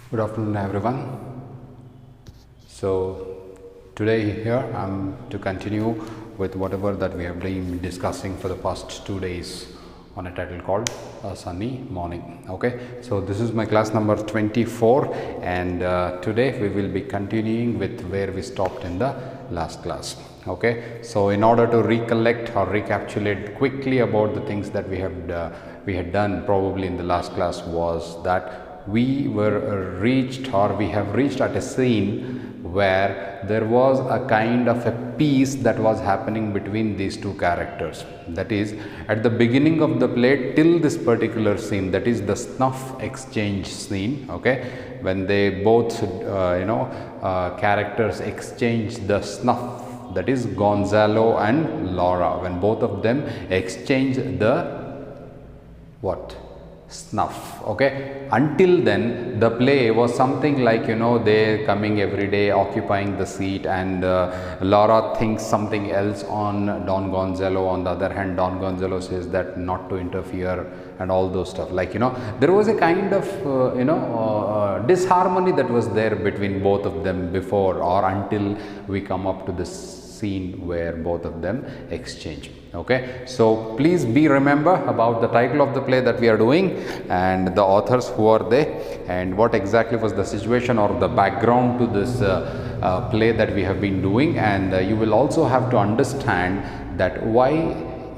Good afternoon, everyone. So today here I'm to continue with whatever that we have been discussing for the past 2 days on a title called A Sunny Morning. Okay, so this is my class number 24, and today we will be continuing with where we stopped in the last class. Okay, so in order to recollect or recapitulate quickly about the things that we had done probably in the last class, was that we have reached at a scene where there was a kind of a peace that was happening between these two characters. That is, at the beginning of the play till this particular scene, that is the snuff exchange scene. Okay, when they both characters exchange the snuff, that is Gonzalo and Laura, when both of them exchange the snuff. Okay, until then the play was something like, they coming every day, occupying the seat, and Laura thinks something else on Don Gonzalo. On the other hand, Don Gonzalo says that not to interfere and all those stuff. Like, there was a kind of disharmony that was there between both of them before or until we come up to this scene where both of them exchange. Okay, so please be remember about the title of the play that we are doing and the authors, who are they, and what exactly was the situation or the background to this play that we have been doing. And you will also have to understand that why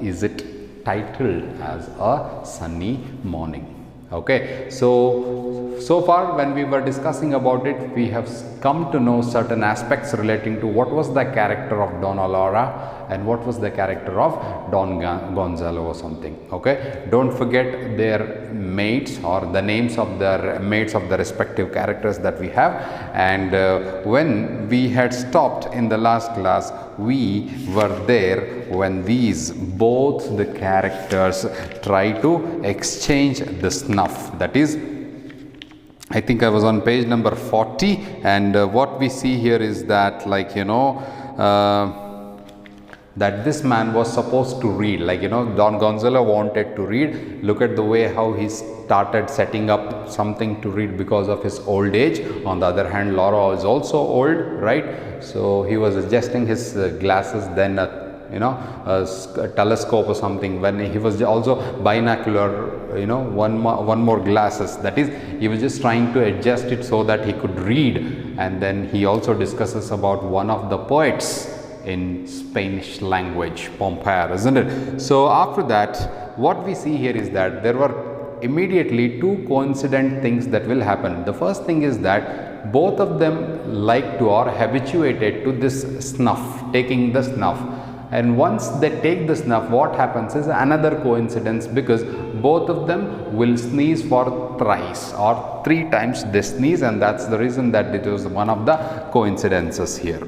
is it titled as A Sunny Morning. Okay, so far when we were discussing about it, we have come to know certain aspects relating to what was the character of Donna Laura and what was the character of Don Gonzalo or something. Okay, don't forget their mates or the names of their mates of the respective characters that we have. And when we had stopped in the last class, we were there when both the characters try to exchange the snuff. That is, I think I was on page number 40, and what we see here is that, like, that this man was supposed to read, like, Don Gonzalo wanted to read. Look at the way how he started setting up something to read because of his old age. On the other hand, Laura is also old, right? So he was adjusting his glasses, then a telescope or something, when he was also binocular, one more glasses. That is, he was just trying to adjust it so that he could read. And then he also discusses about one of the poets in Spanish language, Pompeii, isn't it? So after that, what we see here is that there were immediately two coincident things that will happen. The first thing is that both of them like to or habituated to this snuff, taking the snuff. And once they take the snuff, what happens is another coincidence, because both of them will sneeze for thrice or 3 times they sneeze, and that's the reason that it was one of the coincidences here.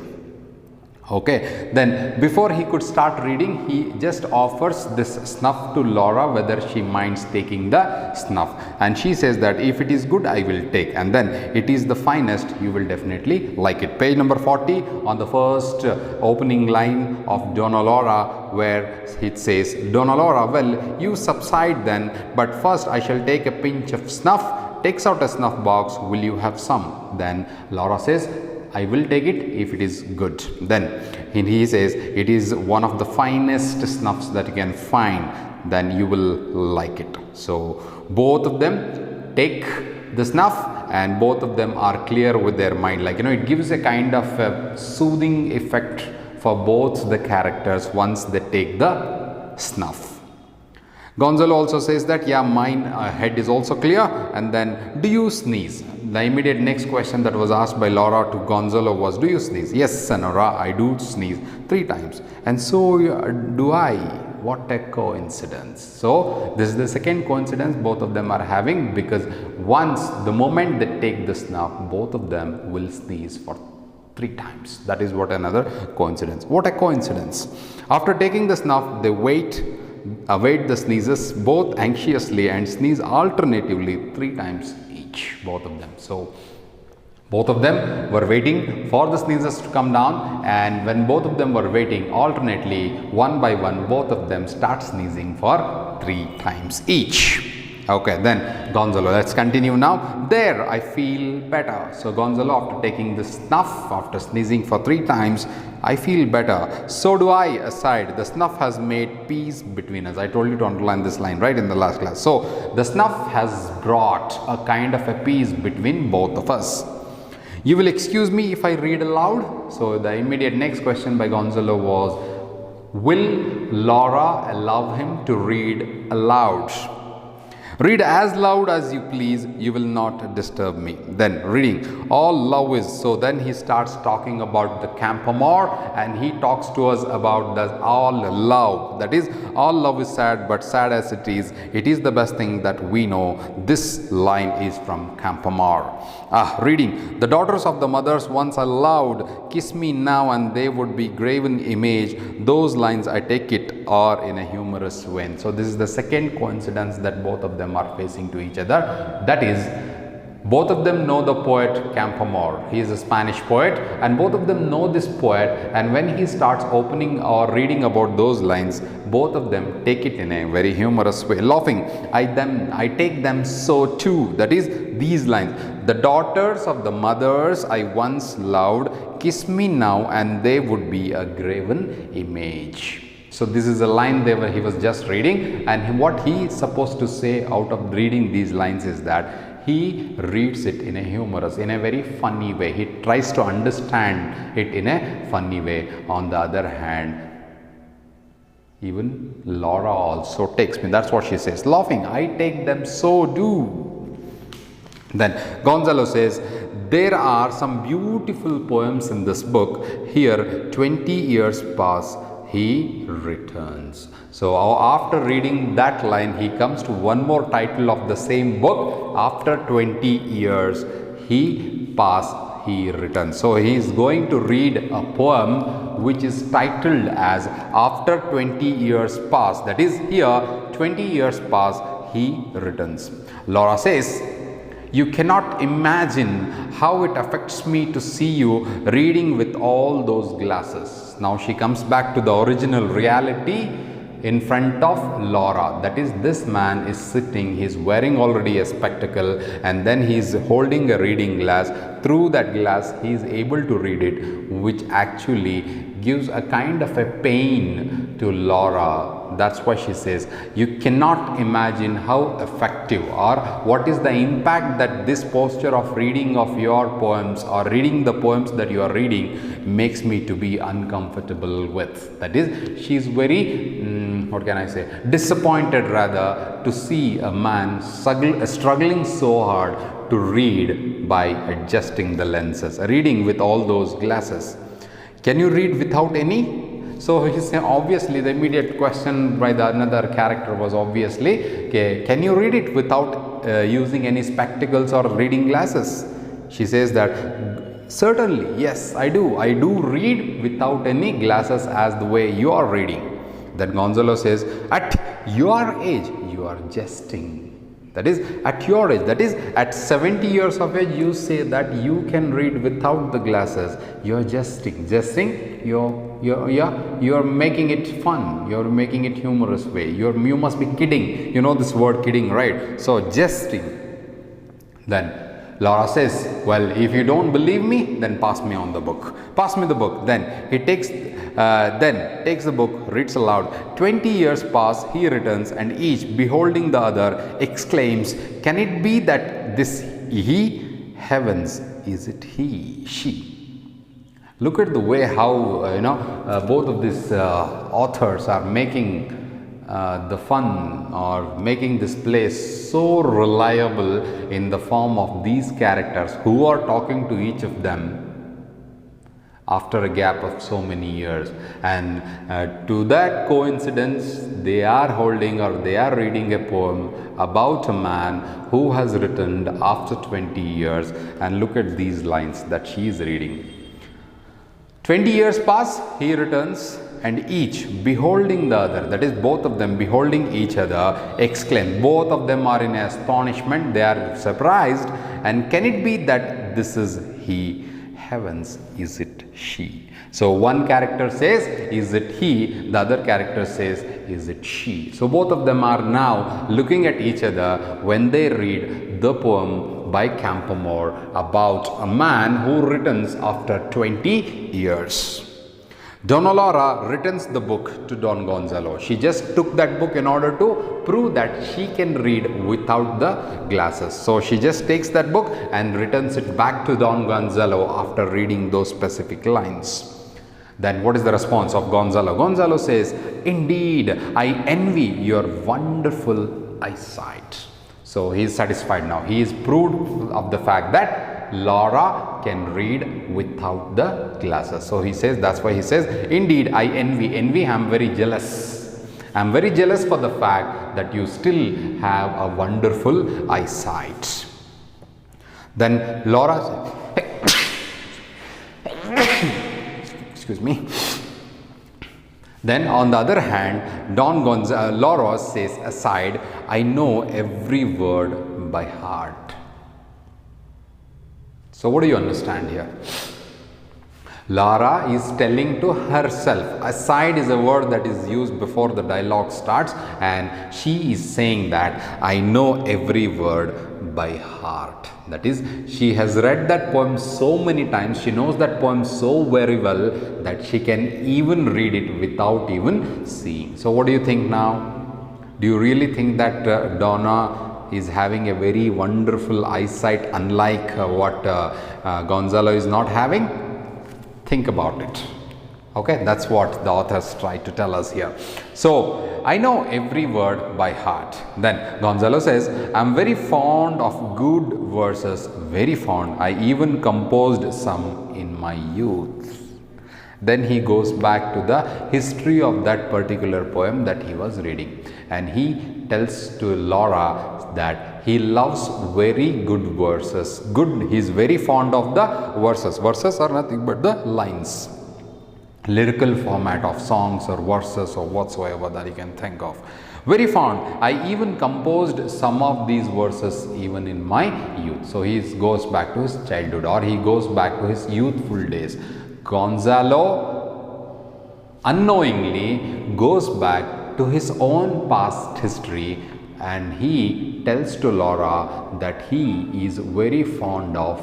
Okay, then before he could start reading, he just offers this snuff to Laura, whether she minds taking the snuff, and she says that if it is good, I will take, and then it is the finest, you will definitely like it. Page number 40, on the first opening line of Donna Laura, where it says, Donna Laura, well, you subside then, but first I shall take a pinch of snuff. Takes out a snuff box. Will you have some? Then Laura says, I will take it if it is good. Then he says, it is one of the finest snuffs that you can find, then you will like it. So both of them take the snuff and both of them are clear with their mind. Like, it gives a kind of a soothing effect for both the characters once they take the snuff. Gonzalo also says that, yeah, mine head is also clear. And then, do you sneeze? The immediate next question that was asked by Laura to Gonzalo was, do you sneeze? Yes, Senora, I do sneeze 3 times. And so do I. What a coincidence. So this is the second coincidence both of them are having, because the moment they take the snuff, both of them will sneeze for 3 times. That is what another coincidence. What a coincidence. After taking the snuff, they await the sneezes both anxiously and sneeze alternatively 3 times each, both of them. So both of them were waiting for the sneezes to come down, and when both of them were waiting alternately, one by one, both of them start sneezing for 3 times each. Okay, then Gonzalo, let's continue now. There, I feel better. So Gonzalo, after taking the snuff, after sneezing for 3 times, I feel better. So do I, aside. The snuff has made peace between us. I told you to underline this line, right, in the last class. So the snuff has brought a kind of a peace between both of us. You will excuse me if I read aloud. So the immediate next question by Gonzalo was, will Laura allow him to read aloud? Read as loud as you please, you will not disturb me. Then reading, all love is. So then he starts talking about the Campamore, and he talks to us about the all love. That is, all love is sad, but sad as it is the best thing that we know. This line is from Campamore. Reading, the daughters of the mothers once allowed, kiss me now and they would be graven image. Those lines, I take it, are in a humorous vein. So this is the second coincidence that both of them are facing to each other. That is, both of them know the poet Campamore. He is a Spanish poet, and both of them know this poet, and when he starts opening or reading about those lines, both of them take it in a very humorous way, laughing. I take them so too. That is, these lines, the daughters of the mothers I once loved, kiss me now and they would be a graven image. So this is a line he was just reading, and what he is supposed to say out of reading these lines is that he reads it in a humorous, in a very funny way. He tries to understand it in a funny way. On the other hand, even Laura also takes me. That's what she says, laughing. I take them, so do. Then Gonzalo says, there are some beautiful poems in this book. Here, 20 years pass. He returns. So after reading that line, he comes to one more title of the same book. After 20 years, he returns. So he is going to read a poem which is titled as After 20 Years Pass. That is, here 20 years pass, he returns. Laura says, you cannot imagine how it affects me to see you reading with all those glasses. Now she comes back to the original reality in front of Laura. That is, this man is sitting, he is wearing already a spectacle, and then he is holding a reading glass. Through that glass, he is able to read it, which actually gives a kind of a pain to Laura. That's why she says, you cannot imagine how effective or what is the impact that this posture of reading of your poems or reading the poems that you are reading makes me to be uncomfortable with. That is, she is very, disappointed rather to see a man struggling so hard to read by adjusting the lenses, reading with all those glasses. Can you read without any? So he said, obviously the immediate question by the another character was obviously, okay, can you read it without using any spectacles or reading glasses? She says that, certainly, yes, I do read without any glasses as the way you are reading. Then Gonzalo says, at your age, you are jesting. That is, at your age, that is, at 70 years of age, you say that you can read without the glasses. You are jesting. You're making it fun. You're making it humorous way. You must be kidding. You know this word kidding, right? So jesting. Then Laura says, well, if you don't believe me, then pass me on the book. Pass me the book. Then he takes the book, reads aloud. 20 years pass, he returns, and each, beholding the other, exclaims, can it be that this he? Heavens, is it he, she? Look at the way how, both of these authors are making the fun or making this place so reliable in the form of these characters who are talking to each of them after a gap of so many years, and to that coincidence they are holding or they are reading a poem about a man who has returned after 20 years. And look at these lines that she is reading. 20 years pass, he returns, and each, beholding the other, that is, both of them beholding each other, exclaim. Both of them are in astonishment, they are surprised, and can it be that this is he? Heavens, is it she? So one character says, is it he? The other character says, is it she? So both of them are now looking at each other when they read the poem by Campoamor about a man who returns after 20 years. Donna Laura returns the book to Don Gonzalo. She just took that book in order to prove that she can read without the glasses. So she just takes that book and returns it back to Don Gonzalo after reading those specific lines. Then what is the response of Gonzalo? Gonzalo says, "Indeed, I envy your wonderful eyesight." So he is satisfied now. He is proved of the fact that Laura can read without the glasses. So he says, that's why he says, "Indeed, I envy." Envy, I am very jealous. I am very jealous for the fact that you still have a wonderful eyesight. Then Laura excuse me. Then on the other hand, Laura says aside, "I know every word by heart." So what do you understand here? Lara is telling to herself. Aside is a word that is used before the dialogue starts, and she is saying that I know every word by heart. That is, she has read that poem so many times, she knows that poem so very well that she can even read it without even seeing. So what do you think now? Do you really think that Donna is having a very wonderful eyesight, unlike what Gonzalo is not having? Think about it. Okay, that's what the authors try to tell us here. So, I know every word by heart. Then Gonzalo says, "I'm very fond of good verses, very fond. I even composed some in my youth." Then he goes back to the history of that particular poem that he was reading, and he tells to Laura that he loves very good verses. He is very fond of the verses. Verses are nothing but the lines, lyrical format of songs or verses or whatsoever that you can think of. Very fond. I even composed some of these verses even in my youth. So he goes back to his childhood, or he goes back to his youthful days. Gonzalo unknowingly goes back to his own past history, and he tells to Laura that he is very fond of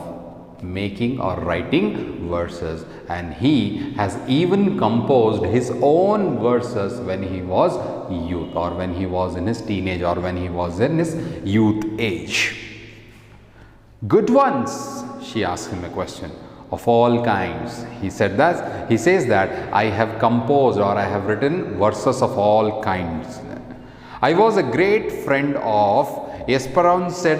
making or writing verses, and he has even composed his own verses when he was youth, or when he was in his teenage, or when he was in his youth age. Good ones? She asked him a question. Of all kinds. He says that I have composed, or I have written verses of all kinds. I was a great friend of Esperanza,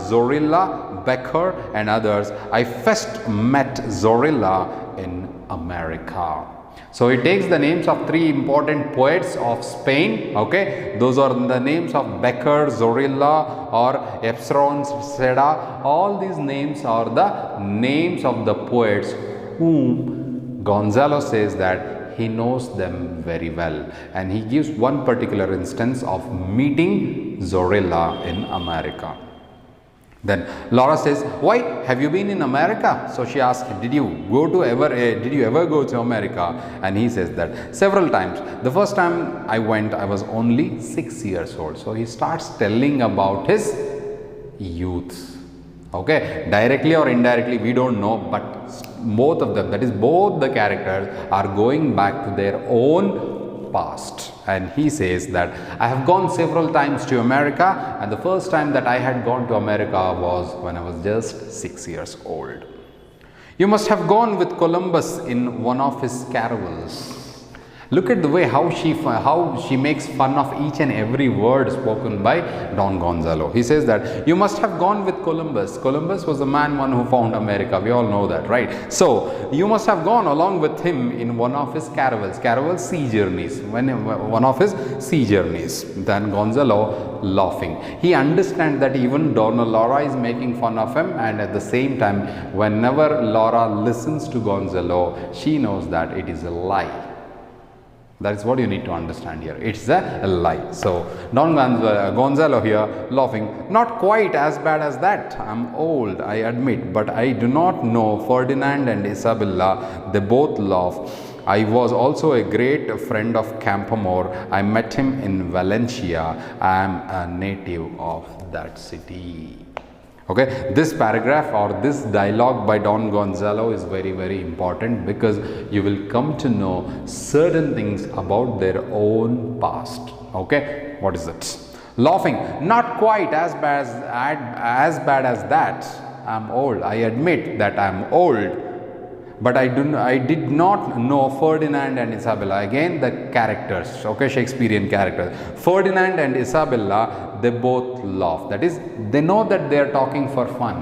Zorilla, Becker and others. I first met Zorilla in America. So he takes the names of three important poets of Spain. Okay, those are the names of Becker, Zorilla or Esperanza. All these names are the names of the poets whom Gonzalo says that he knows them very well, and he gives one particular instance of meeting Zorilla in America. Then Laura says, "Why have you been in America?" So she asks, did you ever go to America? And he says that several times. The first time I went, I was only 6 years old. So he starts telling about his youth. Okay, directly or indirectly we don't know, but both of them, that is both the characters, are going back to their own past. And he says that I have gone several times to America, and the first time that I had gone to America was when I was just 6 years old. You must have gone with Columbus in one of his caravels. Look at the way how she makes fun of each and every word spoken by Don Gonzalo. He says that you must have gone with Columbus. Columbus was the one who found America. We all know that, right? So you must have gone along with him in one of his caravels. Caravels, sea journeys. One of his sea journeys. Then Gonzalo laughing. He understands that even Donna Laura is making fun of him, and at the same time, whenever Laura listens to Gonzalo, she knows that it is a lie. That is what you need to understand here. It's a lie. So Don Gonzalo here laughing. Not quite as bad as that. I'm old, I admit, but I do not know Ferdinand and Isabella. They both laugh. I was also a great friend of Campoamor. I met him in Valencia. I am a native of that city. Okay, this paragraph or this dialogue by Don Gonzalo is very important, because you will come to know certain things about their own past. Okay, what is it? Laughing, not quite as bad as that. I'm old. I admit that I'm old. But I did not know Ferdinand and Isabella. Again, the characters, okay, Shakespearean characters. Ferdinand and Isabella, they both laugh. That is, they know that they are talking for fun.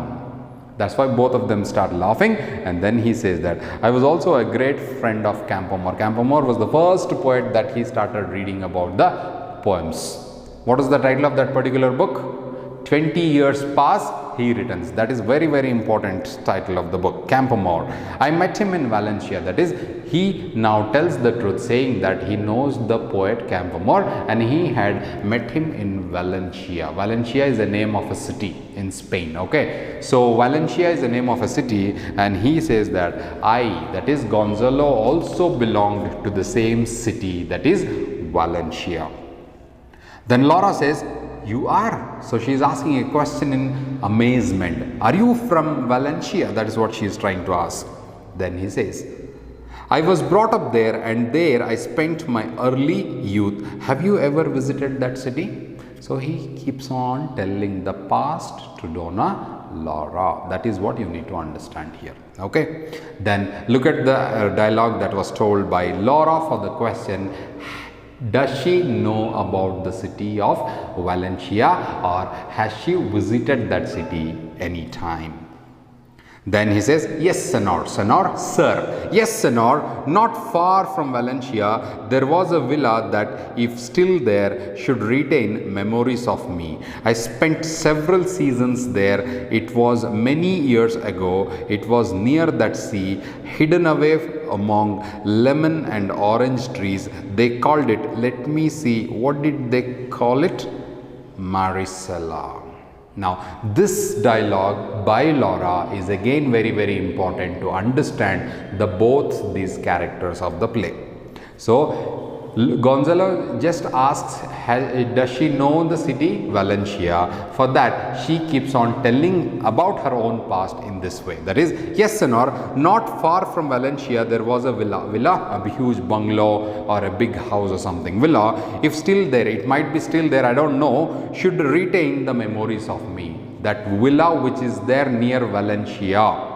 That's why both of them start laughing. And then he says that, I was also a great friend of Campoamor. Campoamor was the first poet that he started reading about the poems. What is the title of that particular book? 20 years pass, he returns. That is very important title of the book, Campoamor. I met him in Valencia. That is, he now tells the truth, saying that he knows the poet Campoamor and he had met him in Valencia. Valencia is the name of a city in Spain. Okay, so Valencia is the name of a city, and he says that that is Gonzalo, also belonged to the same city, that is Valencia. Then Laura says, you are? So she is asking a question in amazement. Are you from Valencia? That is what she is trying to ask. Then he says, I was brought up there, and there I spent my early youth. Have you ever visited that city? So he keeps on telling the past to Donna Laura. That is what you need to understand here. Okay. Then look at the dialogue that was told by Laura for the question, does she know about the city of Valencia, or has she visited that city any time? Then he says, yes, senor. Senor, sir. Yes, senor. Not far from Valencia, there was a villa that, if still there, should retain memories of me. I spent several seasons there. It was many years ago. It was near that sea, hidden away among lemon and orange trees. They called it, let me see, what did they call it? Maricela. Now, this dialogue by Laura is again very important to understand both these characters of the play. So, Gonzalo just asks, does she know the city Valencia? For that, she keeps on telling about her own past in this way. That is, yes, senor, not far from Valencia, there was a villa, a huge bungalow or a big house or something. Villa, if still there, it might be still there, I don't know, should retain the memories of me. That villa which is there near Valencia.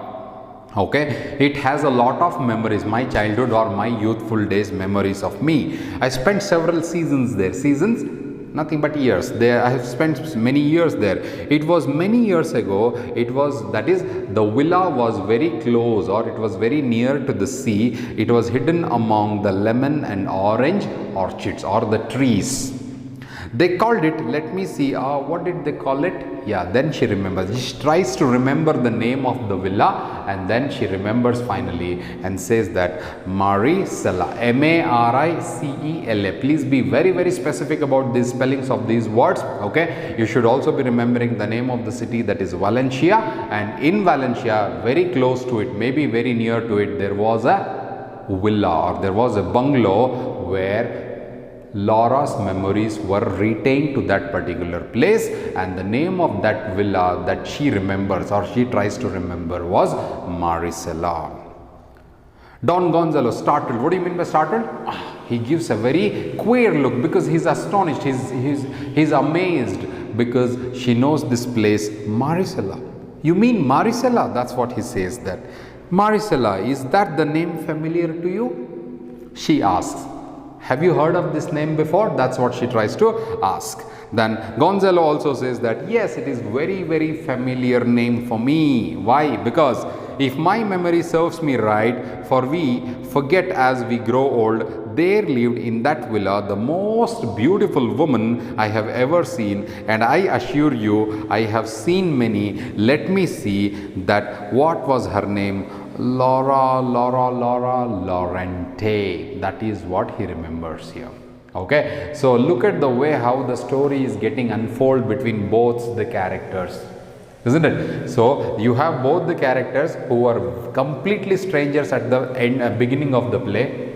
Okay, it has a lot of memories, my childhood or my youthful days memories of me. I spent several seasons there. Seasons? Nothing but years. There I have spent many years there. It was many years ago. It was, that is, the villa was very close, or it was very near to the sea. It was hidden among the lemon and orange orchards, or the trees. They called it, let me see, what did they call it? Yeah, then she remembers. She tries to remember the name of the villa, and then she remembers finally and says that Maricela, M-A-R-I-C-E-L-A. Please be very specific about these spellings of these words. Okay, you should also be remembering the name of the city, that is Valencia, and in Valencia, very close to it, maybe very near to it, there was a villa, or there was a bungalow where Laura's memories were retained to that particular place, and the name of that villa that she remembers, or she tries to remember, was Maricela. Don Gonzalo, startled. What do you mean by startled? He gives a very queer look, because he's astonished, he's amazed, because she knows this place, Maricela. You mean Maricela? That's what he says. That Maricela, is that the name familiar to you? She asks. Have you heard of this name before? That's what she tries to ask. Then Gonzalo also says that yes, it is very familiar name for me. Why? Because if my memory serves me right, for we forget as we grow old, there lived in that villa the most beautiful woman I have ever seen, and I assure you I have seen many. Let me see, that what was her name? Laura Lorente. That is what he remembers here. Okay, so look at the way how the story is getting unfold between both the characters, isn't it? So you have both the characters who are completely strangers at the beginning of the play,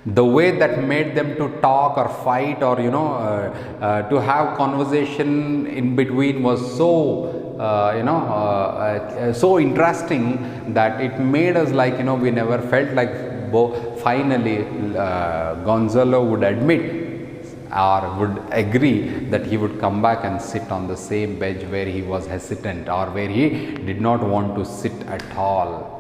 The way that made them to talk or fight or to have conversation in between was so so interesting that it made us like we never felt like finally Gonzalo would admit or would agree that he would come back and sit on the same bench where he was hesitant or where he did not want to sit at all.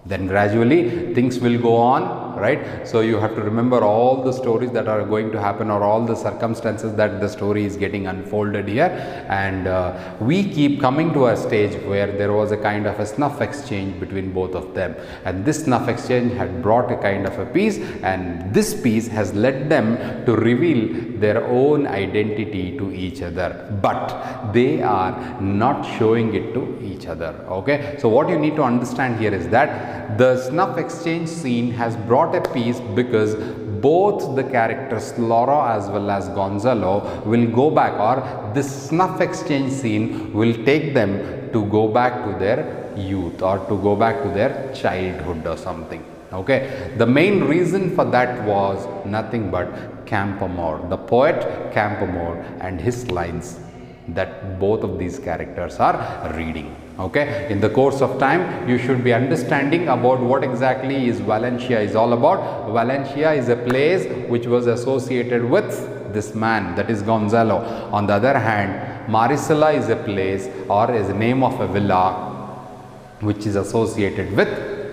Then gradually things will go on, right? So you have to remember all the stories that are going to happen or all the circumstances that the story is getting unfolded here, and we keep coming to a stage where there was a kind of a snuff exchange between both of them, and this snuff exchange had brought a kind of a peace, and this peace has led them to reveal their own identity to each other, but they are not showing it to each other. Okay, so what you need to understand here is that the snuff exchange scene has brought a peace because both the characters Laura as well as Gonzalo will go back, or this snuff exchange scene will take them to go back to their youth or to go back to their childhood or something. Okay, the main reason for that was nothing but Campoamor, the poet Campoamor, and his lines that both of these characters are reading. Okay, in the course of time you should be understanding about what exactly is Valencia is all about. Valencia is a place which was associated with this man, that is Gonzalo. On the other hand, Marisela is a place or is a name of a villa which is associated with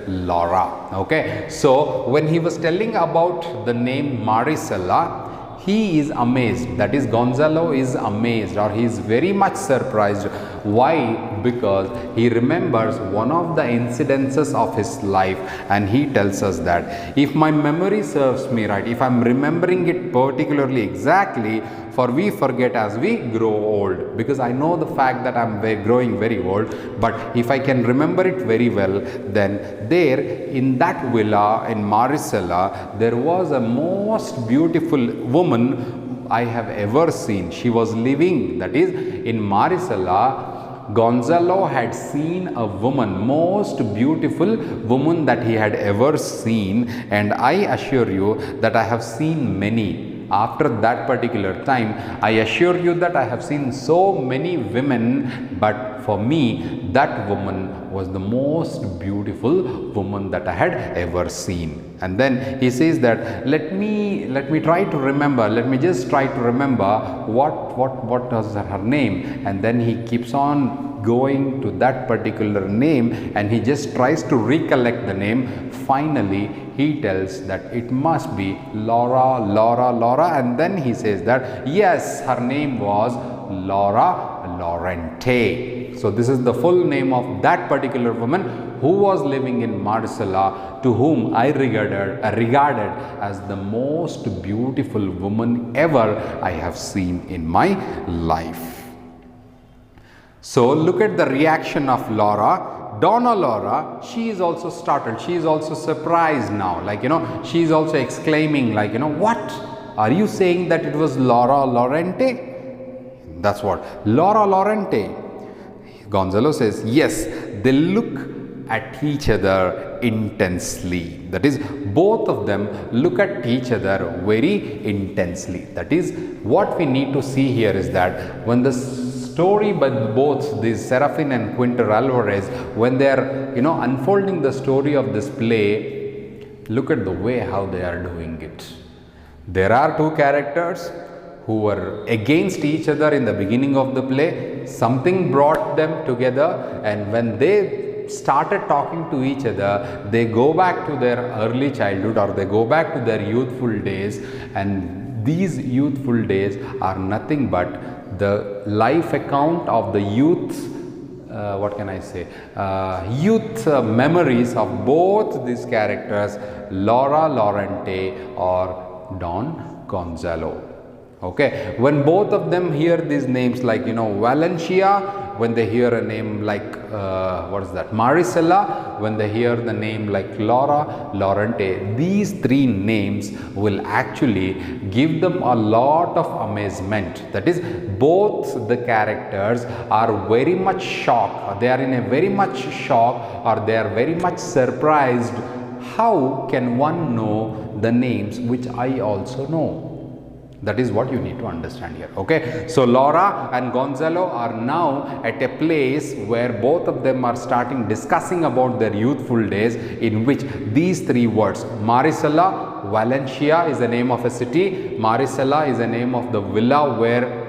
Laura. Okay, so when he was telling about the name Marisela, he is amazed, that is Gonzalo is amazed, or he is very much surprised. Why? Because he remembers one of the incidences of his life, and he tells us that if my memory serves me right, if I am remembering it particularly exactly, for we forget as we grow old, because I know the fact that I am growing very old, but if I can remember it very well, then there in that villa in Marisela there was a most beautiful woman I have ever seen. She was living, that is in Marisela. Gonzalo had seen a woman, most beautiful woman that he had ever seen, and I assure you that I have seen many. After that particular time, I assure you that I have seen so many women, but for me that woman was the most beautiful woman that I had ever seen. And then he says that let me try to remember, let me just try to remember what was her name, and then he keeps on going to that particular name and he just tries to recollect the name. Finally he tells that it must be Laura, and then he says that yes, her name was Laura Lorente. So this is the full name of that particular woman who was living in Marisela, to whom I regarded as the most beautiful woman ever I have seen in my life. So look at the reaction of Laura. Donna Laura, she is also startled, she is also surprised now, like she is also exclaiming like what, are you saying that it was Laura Lorente? That's what, Laura Lorente. Gonzalo says yes, they look at each other intensely, that is both of them look at each other very intensely. That is what we need to see here, is that when the story by both these Serafin and Quinter Alvarez, when they are unfolding the story of this play, look at the way how they are doing it. There are two characters who were against each other in the beginning of the play. Something brought them together, and when they started talking to each other, they go back to their early childhood or they go back to their youthful days, and these youthful days are nothing but the life account of the youth, youth memories of both these characters, Laura Lorente or Don Gonzalo. Okay, when both of them hear these names like Valencia, when they hear a name like Marisela, when they hear the name like Laura Lorente, these three names will actually give them a lot of amazement. That is, both the characters are very much shocked, they are in a very much shock, or they are very much surprised how can one know the names which I also know? That is what you need to understand here. Okay, so Laura and Gonzalo are now at a place where both of them are starting discussing about their youthful days, in which these three words, Marisela, Valencia is the name of a city, Marisela is the name of the villa where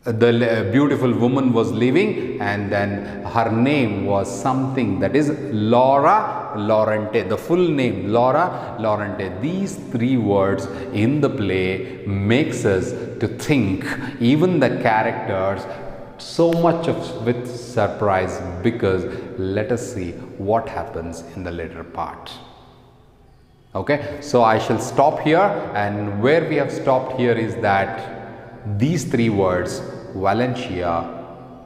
the beautiful woman was living, and then her name was something that is Laura Lorente, the full name Laura Lorente. These three words in the play makes us to think, even the characters, so much of with surprise, because let us see what happens in the later part. Okay, so I shall stop here, and where we have stopped here is that these three words, Valencia,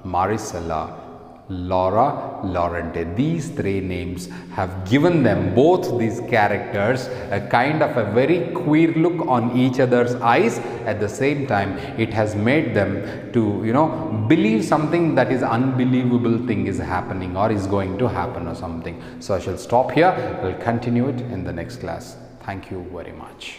Marisela, Laura Lorente, these three names have given them, both these characters, a kind of a very queer look on each other's eyes. At the same time, it has made them to believe something that is unbelievable thing is happening or is going to happen or something. So I shall stop here. I will continue it in the next class. Thank you very much.